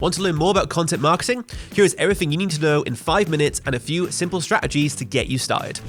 Want to learn more about content marketing? Here is everything you need to know in 5 minutes and a few simple strategies to get you started.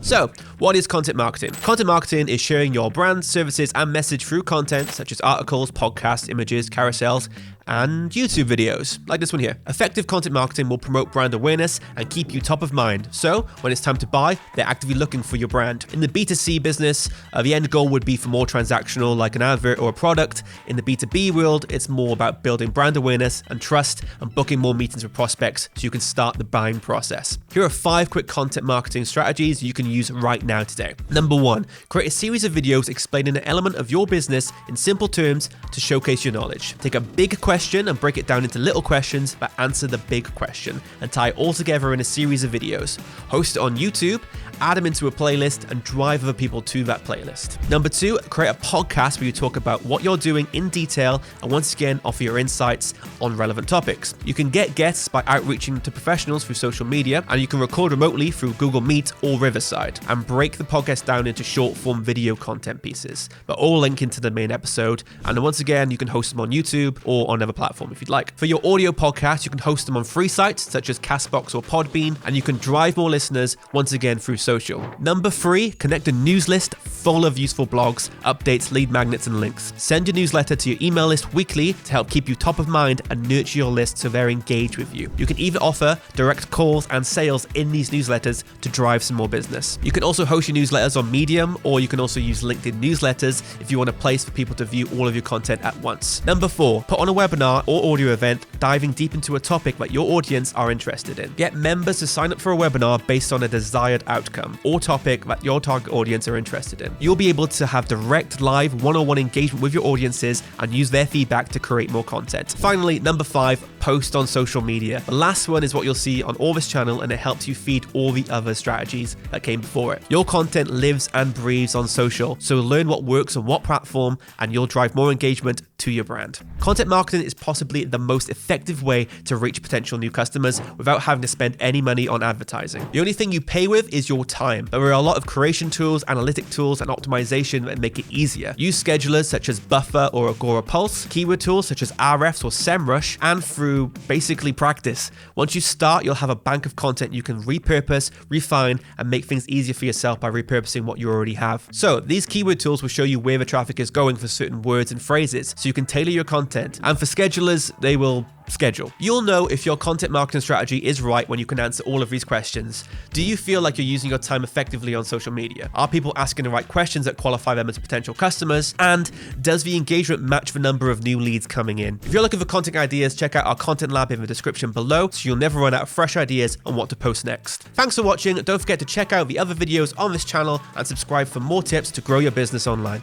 So, what is content marketing? Content marketing is sharing your brand, services, and message through content such as articles, podcasts, images, carousels, and YouTube videos, like this one here. Effective content marketing will promote brand awareness and keep you top of mind. So, when it's time to buy, they're actively looking for your brand. In the B2C business, the end goal would be for more transactional, like an advert or a product. In the B2B world, it's more about building brand awareness and trust and booking more meetings with prospects so you can start the buying process. Here are 5 quick content marketing strategies you can use right now today. Number 1, create a series of videos explaining an element of your business in simple terms to showcase your knowledge. Take a big question and break it down into little questions, but answer the big question and tie it all together in a series of videos. Host it on YouTube, add them into a playlist, and drive other people to that playlist. Number 2, create a podcast where you talk about what you're doing in detail and once again offer your insights on relevant topics. You can get guests by outreaching to professionals through social media, and you can record remotely through Google Meet or Riverside, and break the podcast down into short form video content pieces, but all link into the main episode. And once again, you can host them on YouTube or on another platform if you'd like. For your audio podcast, you can host them on free sites such as Castbox or Podbean, and you can drive more listeners once again through social. Number 3, connect a news list full of useful blogs, updates, lead magnets, and links. Send your newsletter to your email list weekly to help keep you top of mind and nurture your list so they're engaged with you. You can even offer direct calls and sales in these newsletters to drive some more business. You can also host your newsletters on Medium, or you can also use LinkedIn newsletters if you want a place for people to view all of your content at once. Number 4, put on a webinar or audio event diving deep into a topic that your audience are interested in. Get members to sign up for a webinar based on a desired outcome or topic that your target audience are interested in. You'll be able to have direct live one-on-one engagement with your audiences and use their feedback to create more content. Finally, number 5, post on social media. The last one is what you'll see on all this channel, and it helps you feed all the other strategies that came before it. Your content lives and breathes on social, so learn what works on what platform and you'll drive more engagement to your brand. Content marketing is possibly the most effective way to reach potential new customers without having to spend any money on advertising. The only thing you pay with is your time. There are a lot of creation tools, analytic tools, and optimization that make it easier. Use schedulers such as Buffer or Agora Pulse, keyword tools such as Ahrefs or SEMrush, and through basically practice. Once you start, you'll have a bank of content you can repurpose, refine, and make things easier for yourself by repurposing what you already have. So these keyword tools will show you where the traffic is going for certain words and phrases, so you can tailor your content. And for schedulers, they will schedule. You'll know if your content marketing strategy is right when you can answer all of these questions. Do you feel like you're using your time effectively on social media? Are people asking the right questions that qualify them as potential customers? And does the engagement match the number of new leads coming in? If you're looking for content ideas, check out our content lab in the description below so you'll never run out of fresh ideas on what to post next. Thanks for watching. Don't forget to check out the other videos on this channel and subscribe for more tips to grow your business online.